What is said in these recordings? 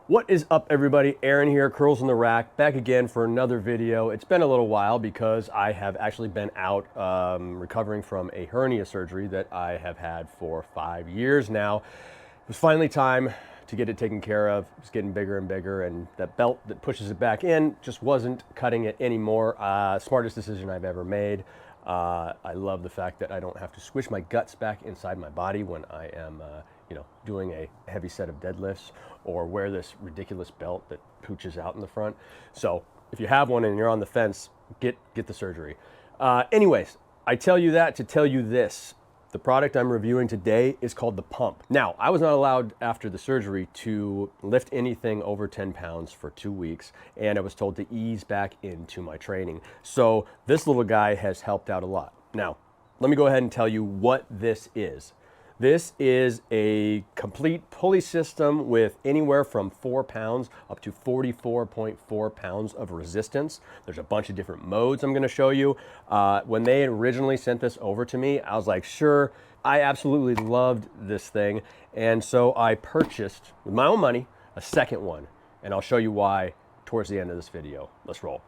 What is up, everybody? Aaron here, Curls in the Rack, back again for another video. It's been a little while because I have actually been out recovering from a hernia surgery that I have had for 5 years now. It was finally time to get it taken care of. It's getting bigger and bigger, and that belt that pushes it back in just wasn't cutting it anymore. Smartest decision I've ever made. I love the fact that I don't have to squish my guts back inside my body when I am doing a heavy set of deadlifts or wear this ridiculous belt that pooches out in the front. So if you have one and you're on the fence, get the surgery. Anyways, I tell you that to tell you this. The product I'm reviewing today is called the pump. Now, I was not allowed after the surgery to lift anything over 10 pounds for 2 weeks, and I was told to ease back into my training. So this little guy has helped out a lot. Now, let me go ahead and tell you what this is. This is a complete pulley system with anywhere from 4 pounds up to 44.4 pounds of resistance. There's a bunch of different modes I'm gonna show you. When they originally sent this over to me, I was like, sure. I absolutely loved this thing. And so I purchased, with my own money, a second one. And I'll show you why towards the end of this video. Let's roll.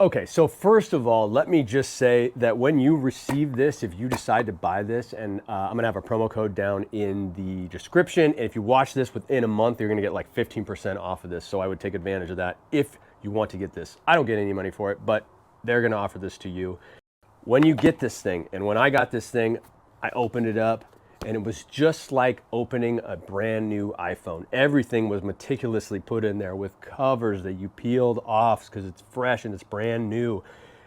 Okay, so first of all, let me just say that when you receive this, if you decide to buy this, and I'm gonna have a promo code down in the description, and if you watch this within a month, you're gonna get like 15% off of this, so I would take advantage of that if you want to get this. I don't get any money for it, but they're gonna offer this to you. When you get this thing, and when I got this thing, I opened it up, and it was just like opening a brand new iPhone. Everything was meticulously put in there with covers that you peeled off because it's fresh and it's brand new.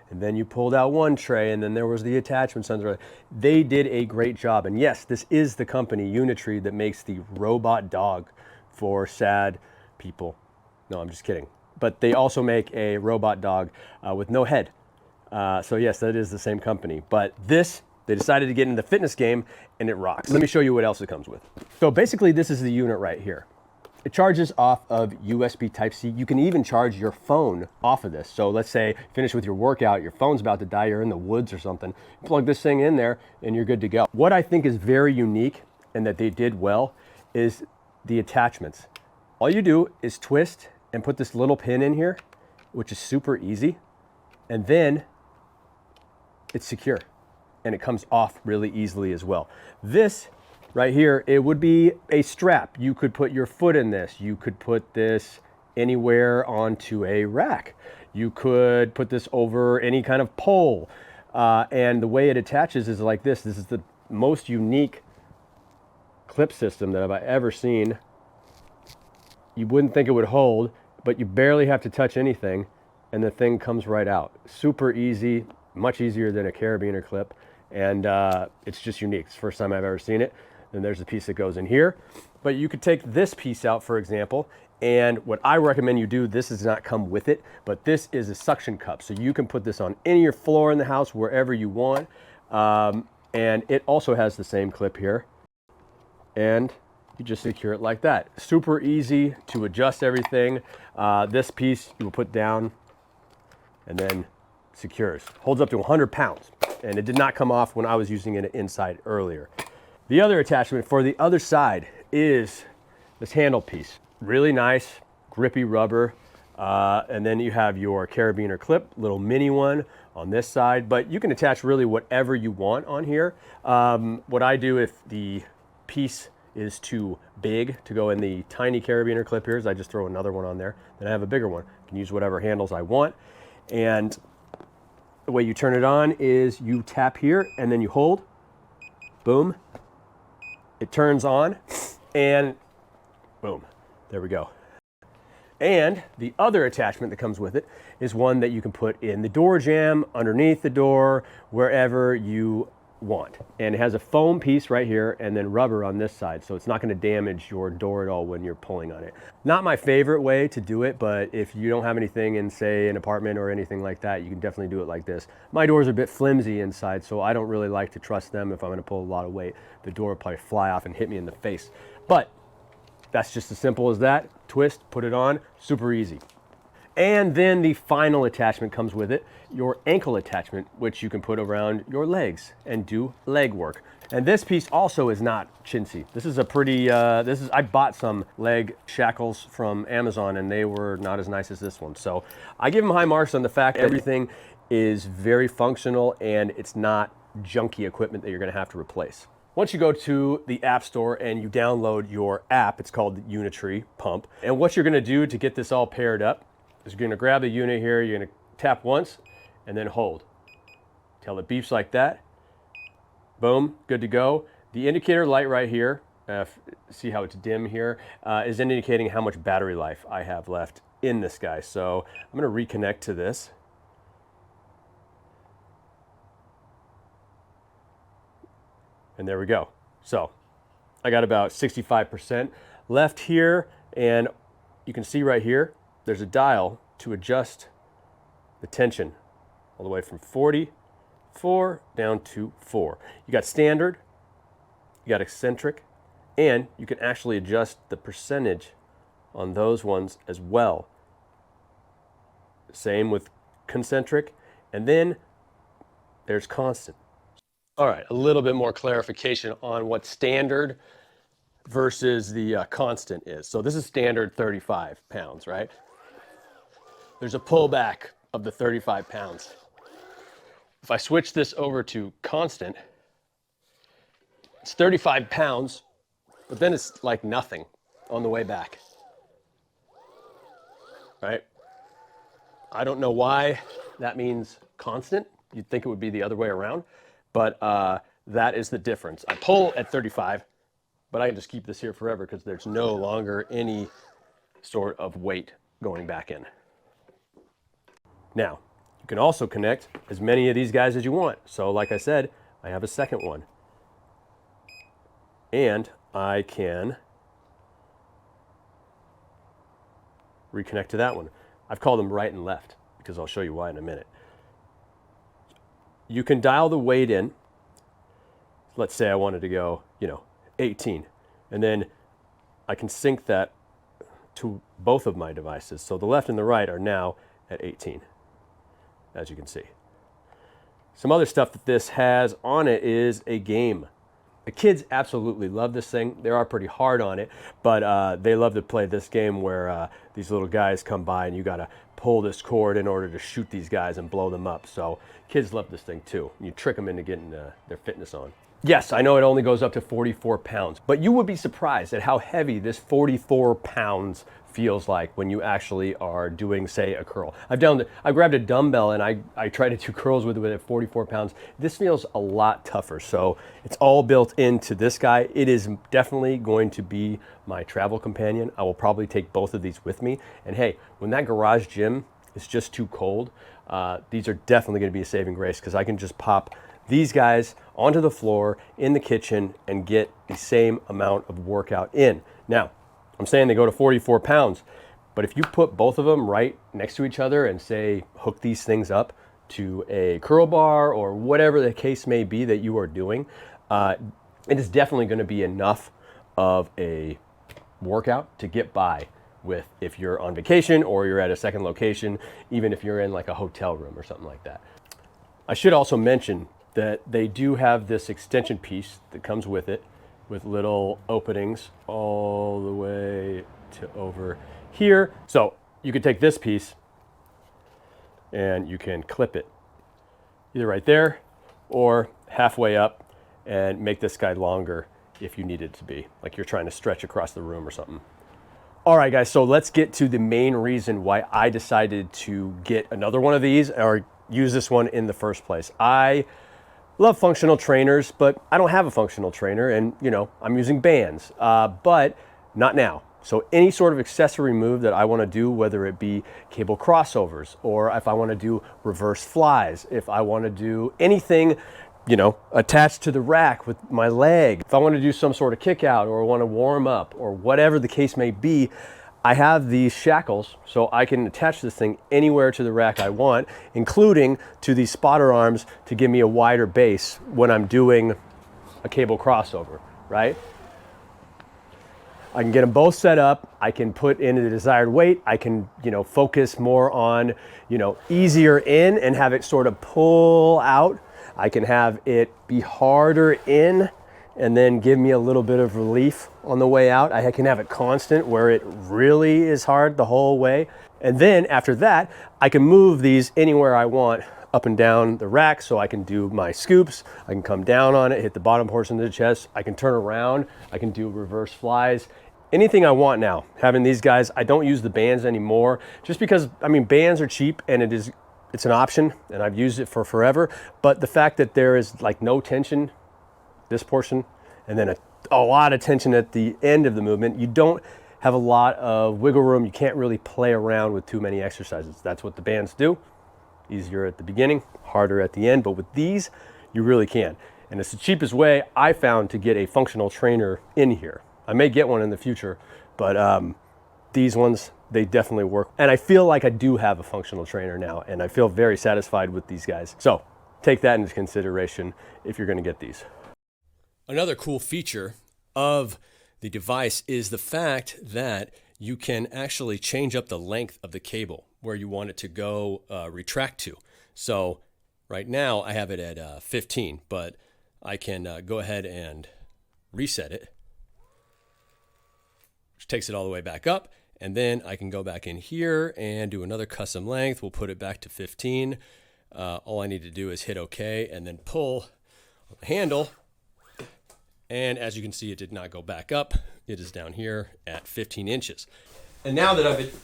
And then you pulled out one tray, and then there was the attachments under it. They did a great job. And yes, this is the company, Unitree, that makes the robot dog for sad people. No, I'm just kidding. But they also make a robot dog with no head. So yes, that is the same company. But this, they decided to get into the fitness game, and it rocks. Let me show you what else it comes with. So basically, this is the unit right here. It charges off of USB Type-C. You can even charge your phone off of this. So let's say you finish with your workout, your phone's about to die, you're in the woods or something. You plug this thing in there, and you're good to go. What I think is very unique and that they did well is the attachments. All you do is twist and put this little pin in here, which is super easy, and then it's secure. And it comes off really easily as well. This right here, it would be a strap. You could put your foot in this. You could put this anywhere onto a rack. You could put this over any kind of pole. And the way it attaches is like this. This is the most unique clip system that I've ever seen. You wouldn't think it would hold, but you barely have to touch anything, and the thing comes right out. Super easy, much easier than a carabiner clip. And it's just unique. It's the first time I've ever seen it. Then there's a piece that goes in here. But you could take this piece out, for example, and what I recommend you do, this does not come with it, but this is a suction cup. So you can put this on any of your floor in the house, wherever you want. And it also has the same clip here. And you just secure it like that. Super easy to adjust everything. This piece you will put down and then secures. Holds up to 100 pounds. And it did not come off when I was using it inside earlier. The other attachment for the other side is this handle piece. Really nice, grippy rubber. And then you have your carabiner clip, little mini one on this side, but you can attach really whatever you want on here. What I do if the piece is too big to go in the tiny carabiner clip here is I just throw another one on there. Then I have a bigger one. I can use whatever handles I want. And the way you turn it on is you tap here and then you hold, boom, it turns on, and boom, there we go. And the other attachment that comes with it is one that you can put in the door jamb, underneath the door, wherever you want. And it has a foam piece right here and then rubber on this side, so it's not going to damage your door at all when you're pulling on it. Not my favorite way to do it, but if you don't have anything in, say, an apartment or anything like that, you can definitely do it like this. My doors are a bit flimsy inside, so I don't really like to trust them. If I'm going to pull a lot of weight, the door will probably fly off and hit me in the face. But that's just as simple as that. Twist, put it on, super easy. And then the final attachment comes with it, your ankle attachment, which you can put around your legs and do leg work. And this piece also is not chintzy. This is a pretty, I bought some leg shackles from Amazon and they were not as nice as this one. So I give them high marks on the fact that everything is very functional and it's not junky equipment that you're gonna have to replace. Once you go to the App Store and you download your app, it's called Unitree Pump. And what you're gonna do to get this all paired up is you're gonna grab the unit here, you're gonna tap once and then hold till it beeps like that. Boom, good to go. The indicator light right here, see how it's dim here, is indicating how much battery life I have left in this guy. So I'm gonna reconnect to this. And there we go. So I got about 65% left here, and you can see right here, there's a dial to adjust the tension all the way from 44 down to 4. You got standard, you got eccentric, and you can actually adjust the percentage on those ones as well. Same with concentric, and then there's constant. All right, a little bit more clarification on what standard versus the constant is. So this is standard 35 pounds, right? There's a pullback of the 35 pounds. If I switch this over to constant, it's 35 pounds, but then it's like nothing on the way back, right? I don't know why that means constant. You'd think it would be the other way around, but that is the difference. I pull at 35, but I can just keep this here forever because there's no longer any sort of weight going back in. Now, you can also connect as many of these guys as you want. So like I said, I have a second one. And I can reconnect to that one. I've called them right and left because I'll show you why in a minute. You can dial the weight in. Let's say I wanted to go, 18. And then I can sync that to both of my devices. So the left and the right are now at 18, as you can see. Some other stuff that this has on it is a game. The kids absolutely love this thing. They are pretty hard on it, but they love to play this game where these little guys come by and you gotta pull this cord in order to shoot these guys and blow them up. So kids love this thing too. You trick them into getting their fitness on. Yes, I know it only goes up to 44 pounds, but you would be surprised at how heavy this 44 pounds feels like when you actually are doing, say, a curl. I grabbed a dumbbell and I tried to do curls with it at 44 pounds. This feels a lot tougher. So it's all built into this guy. It is definitely going to be my travel companion. I will probably take both of these with me. And hey, when that garage gym is just too cold, these are definitely going to be a saving grace because I can just pop these guys onto the floor in the kitchen and get the same amount of workout in. Now, I'm saying they go to 44 pounds, but if you put both of them right next to each other and say, hook these things up to a curl bar or whatever the case may be that you are doing, it is definitely going to be enough of a workout to get by with if you're on vacation or you're at a second location, even if you're in like a hotel room or something like that. I should also mention that they do have this extension piece that comes with it, with little openings all the way to over here. So you could take this piece and you can clip it either right there or halfway up and make this guy longer if you need it to be, like you're trying to stretch across the room or something. All right, guys, so let's get to the main reason why I decided to get another one of these or use this one in the first place. I love functional trainers, but I don't have a functional trainer and I'm using bands, but not now. So any sort of accessory move that I wanna do, whether it be cable crossovers or if I wanna do reverse flies, if I wanna do anything, attached to the rack with my leg, if I wanna do some sort of kick out or wanna warm up or whatever the case may be, I have these shackles so I can attach this thing anywhere to the rack I want, including to these spotter arms to give me a wider base when I'm doing a cable crossover, right? I can get them both set up. I can put in the desired weight. I can, focus more on, easier in and have it sort of pull out. I can have it be harder in and then give me a little bit of relief on the way out. I can have it constant where it really is hard the whole way. And then after that, I can move these anywhere I want up and down the rack, so I can do my scoops. I can come down on it, hit the bottom portion of the chest. I can turn around. I can do reverse flies. Anything I want now. Having these guys, I don't use the bands anymore just because, bands are cheap and it's an option and I've used it for forever. But the fact that there is like no tension, this portion, and then a lot of tension at the end of the movement, you don't have a lot of wiggle room. You can't really play around with too many exercises. That's what the bands do. Easier at the beginning, harder at the end, but with these, you really can. And it's the cheapest way I found to get a functional trainer in here. I may get one in the future, but these ones, they definitely work. And I feel like I do have a functional trainer now, and I feel very satisfied with these guys. So take that into consideration if you're gonna get these. Another cool feature of the device is the fact that you can actually change up the length of the cable where you want it to go retract to. So right now I have it at 15, but I can go ahead and reset it, which takes it all the way back up. And then I can go back in here and do another custom length. We'll put it back to 15. All I need to do is hit OK and then pull on the handle. And as you can see, it did not go back up. It is down here at 15 inches. And now that I've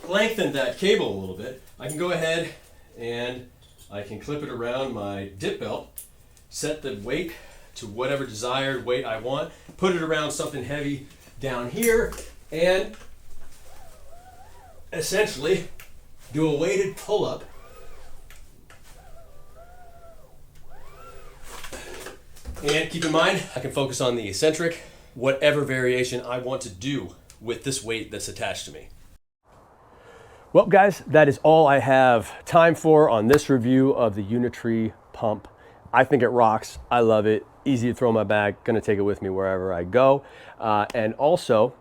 lengthened that cable a little bit, I can go ahead and I can clip it around my dip belt, set the weight to whatever desired weight I want, put it around something heavy down here, and essentially do a weighted pull-up. And keep in mind, I can focus on the eccentric, whatever variation I want to do with this weight that's attached to me. Well, guys, that is all I have time for on this review of the Unitree pump. I think it rocks. I love it. Easy to throw in my bag. Gonna take it with me wherever I go. And also,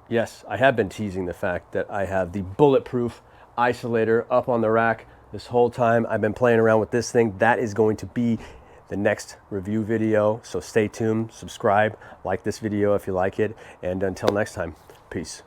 yes, I have been teasing the fact that I have the bulletproof isolator up on the rack this whole time. I've been playing around with this thing. That is going to be the next review video. So stay tuned, subscribe, like this video if you like it. And until next time, peace.